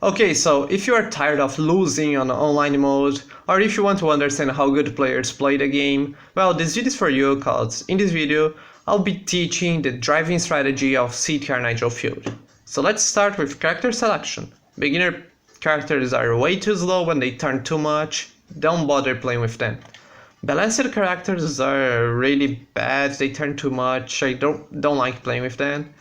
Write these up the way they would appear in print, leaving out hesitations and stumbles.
Okay, so if you are tired of losing on online mode, or if you want to understand how good players play the game, well, this video is for you, cause in this video, I'll be teaching the driving strategy of CTR Nitro Fueled. So let's start with character selection. Beginner characters are way too slow when they turn too much, don't bother playing with them. Balanced characters are really bad, they turn too much, I don't like playing with them.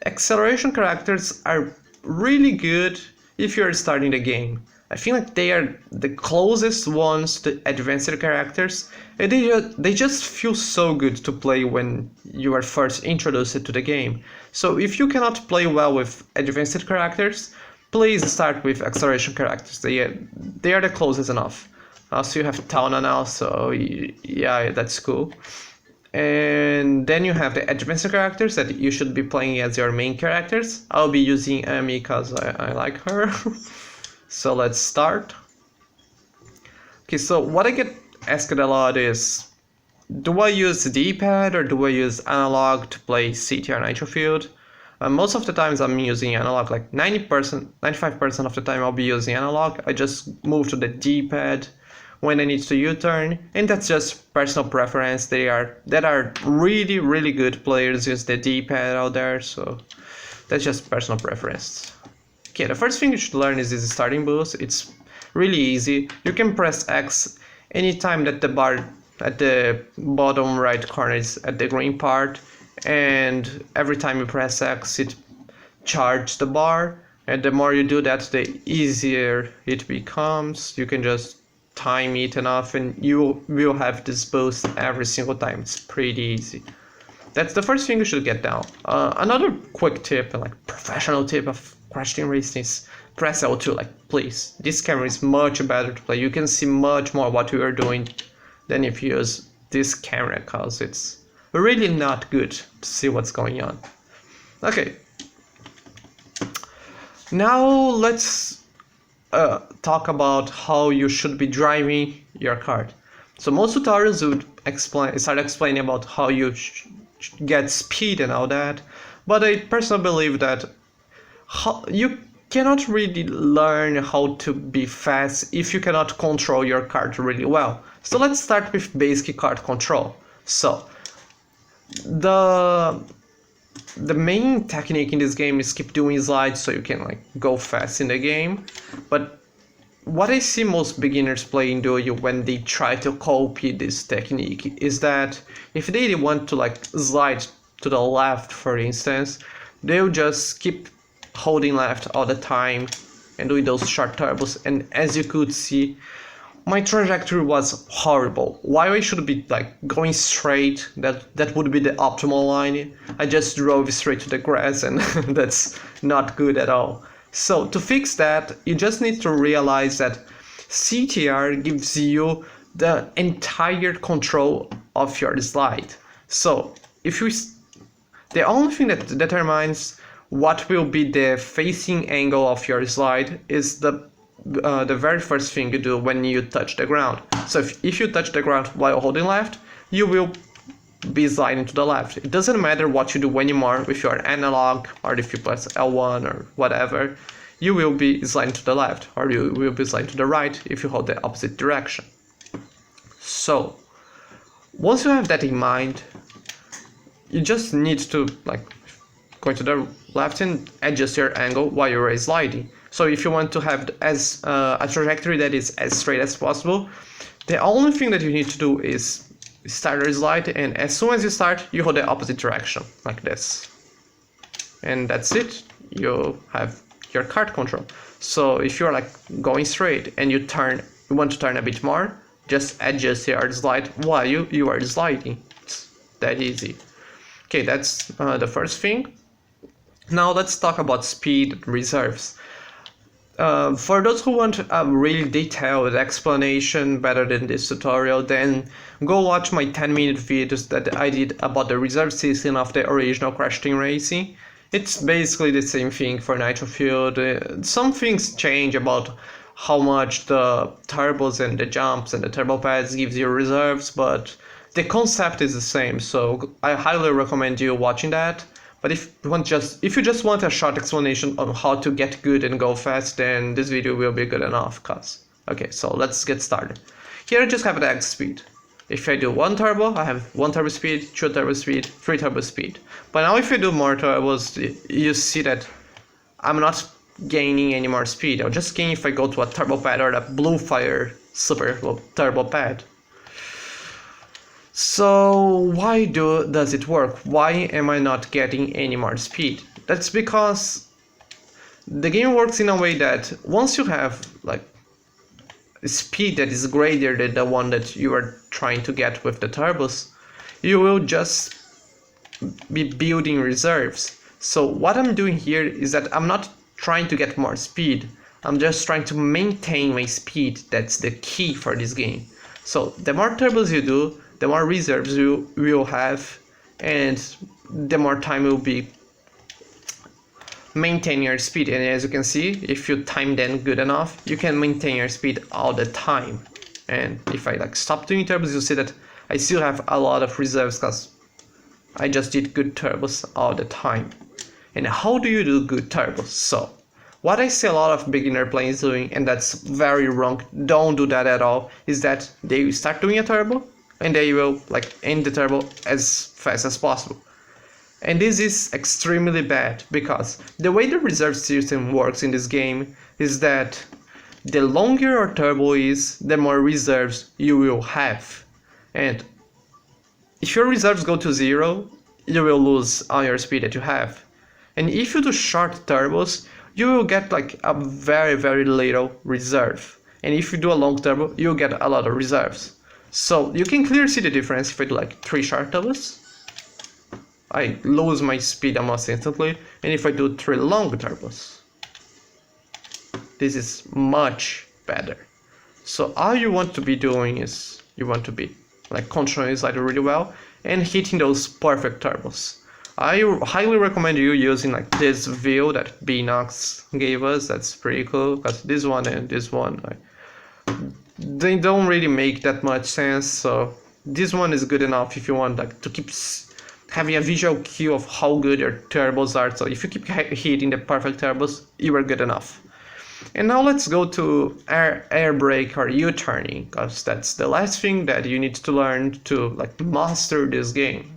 Acceleration characters are really good if you're starting the game. I feel like they are the closest ones to advanced characters, and they just feel so good to play when you are first introduced to the game. So if you cannot play well with advanced characters, please start with acceleration characters. They are the closest enough. Also you have Tauna now, so yeah, that's cool. And then you have the advanced characters that you should be playing as your main characters. I'll be using Amy because I like her. So let's start. Okay, so what I get asked a lot is, do I use D-pad or do I use analog to play CTR Nitro Fueled? Most of the times I'm using analog, like 90%, 95% of the time I'll be using analog. I just move to the D-pad when I need to U-turn, and that's just personal preference. That are really good players use the D-pad out there, so that's just personal preference. Okay, the first thing you should learn is this starting boost. It's really easy. You can press X anytime that the bar at the bottom right corner is at the green part, and every time you press X it charges the bar, and the more you do that, the easier it becomes. You can just time it enough and you will have this boost every single time. It's pretty easy. That's the first thing you should get down. Another quick tip, like professional tip of Crash Team Racing, is press L2, like please. This camera is much better to play. You can see much more what you are doing than if you use this camera, cause it's really not good to see what's going on. Okay. Now let's talk about how you should be driving your kart. So most tutorials would start explaining about how you get speed and all that, but I personally believe that you cannot really learn how to be fast if you cannot control your kart really well. So let's start with basic kart control. So the main technique in this game is keep doing slides so you can like go fast in the game, but what I see most beginners playing do when they try to copy this technique is that if they want to like slide to the left, for instance, they'll just keep holding left all the time and doing those short turbos, and as you could see, my trajectory was horrible. Why I should be like going straight, that would be the optimal line. I just drove straight to the grass, and that's not good at all. So to fix that, you just need to realize that CTR gives you the entire control of your slide. So the only thing that determines what will be the facing angle of your slide is the very first thing you do when you touch the ground. So if you touch the ground while holding left, you will be sliding to the left. It doesn't matter what you do anymore with your analog, or if you press L1 or whatever, you will be sliding to the left, or you will be sliding to the right if you hold the opposite direction. So once you have that in mind, you just need to like go to the left and adjust your angle while you're sliding. So if you want to have a trajectory that is as straight as possible, the only thing that you need to do is start your slide, and as soon as you start, you hold the opposite direction, like this. And that's it, you have your kart control. So if you're like going straight and you want to turn a bit more, just adjust your slide while you are sliding. It's that easy. Okay, that's the first thing. Now let's talk about speed reserves. For those who want a really detailed explanation better than this tutorial, then go watch my 10-minute videos that I did about the reserve system of the original Crash Team Racing. It's basically the same thing for Nitro Fueled. Some things change about how much the turbos and the jumps and the turbo pads gives you reserves, but the concept is the same, so I highly recommend you watching that. But if you just want a short explanation on how to get good and go fast, then this video will be good enough. Okay, so let's get started. Here I just have the X speed. If I do 1 turbo, I have 1 turbo speed, 2 turbo speed, 3 turbo speed. But now if I do more turbos, you see that I'm not gaining any more speed. I'll just gain if I go to a turbo pad or a blue fire super turbo pad. So why does it work? Why am I not getting any more speed? That's because the game works in a way that once you have like speed that is greater than the one that you are trying to get with the turbos, you will just be building reserves. So what I'm doing here is that I'm not trying to get more speed, I'm just trying to maintain my speed. That's the key for this game. So the more turbos you do, the more reserves you will have, and the more time will be maintain your speed. And as you can see, if you time them good enough, you can maintain your speed all the time. And if I like stop doing turbos, you'll see that I still have a lot of reserves because I just did good turbos all the time. And how do you do good turbos? So what I see a lot of beginner players doing, and that's very wrong, don't do that at all, is that they start doing a turbo and they will like end the turbo as fast as possible. And this is extremely bad because the way the reserve system works in this game is that the longer your turbo is, the more reserves you will have. And if your reserves go to 0, you will lose all your speed that you have. And if you do short turbos, you will get like a very little reserve. And if you do a long turbo, you'll get a lot of reserves. So you can clearly see the difference. If I do like 3 short turbos, I lose my speed almost instantly. And if I do 3 long turbos, this is much better. So all you want to be doing is you want to be like controlling your slider really well and hitting those perfect turbos. I highly recommend you using like this view that Binox gave us. That's pretty cool because this one and this one, they don't really make that much sense. So this one is good enough if you want like to keep having a visual cue of how good your turbos are. So if you keep hitting the perfect turbos, you are good enough. And now let's go to air brake or U-turning, because that's the last thing that you need to learn to like master this game.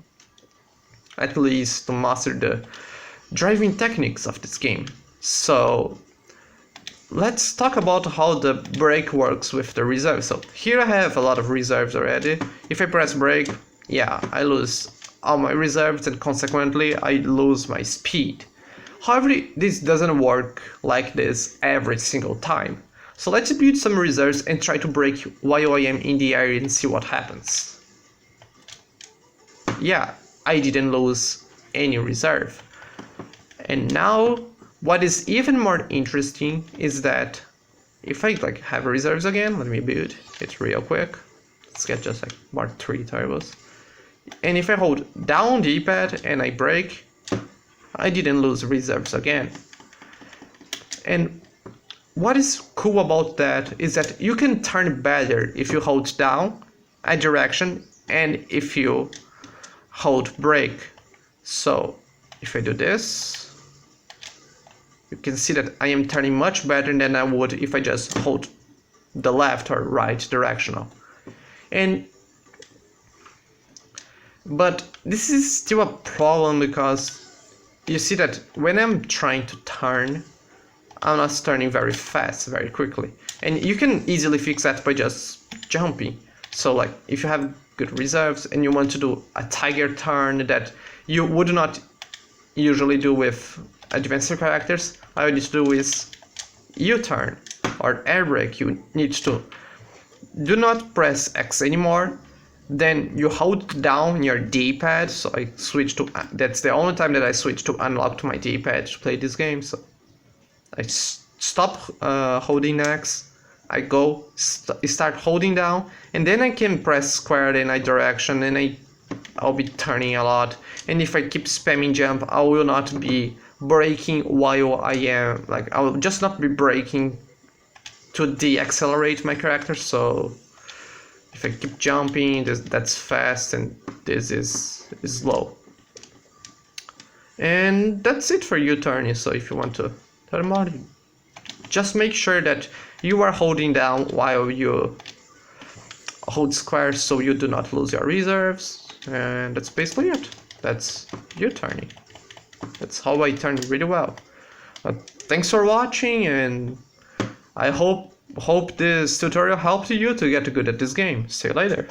At least to master the driving techniques of this game. So let's talk about how the brake works with the reserves. So here I have a lot of reserves already. If I press brake, yeah, I lose all my reserves and consequently I lose my speed. However, this doesn't work like this every single time. So let's build some reserves and try to brake while I am in the air and see what happens. Yeah, I didn't lose any reserve. And now what is even more interesting is that if I like have reserves again, let me build it real quick. Let's get just like more 3 turbos. And if I hold down the D-pad and I brake, I didn't lose reserves again. And what is cool about that is that you can turn better if you hold down a direction and if you hold brake. So if I do this, you can see that I am turning much better than I would if I just hold the left or right directional. But this is still a problem because you see that when I'm trying to turn, I'm not turning very fast, very quickly. And you can easily fix that by just jumping. So like if you have good reserves and you want to do a tiger turn that you would not usually do with advanced characters, all you need to do is U-turn or air brake. You need to do not press X anymore. Then you hold down your D-pad. So I switch to, that's the only time that I switch to unlock to my D-pad to play this game. So I stop holding X, I go start holding down, and then I can press square in a direction and I'll be turning a lot. And if I keep spamming jump, I will not be braking while I am, like I will just not be braking to de-accelerate my character. So if I keep jumping, that's fast and this is slow. And that's it for U-turning. So if you want to turn more, just make sure that you are holding down while you hold square so you do not lose your reserves. And that's basically it. That's U-turning. That's how I turn really well. Thanks for watching, and I hope this tutorial helped you to get good at this game. See you later.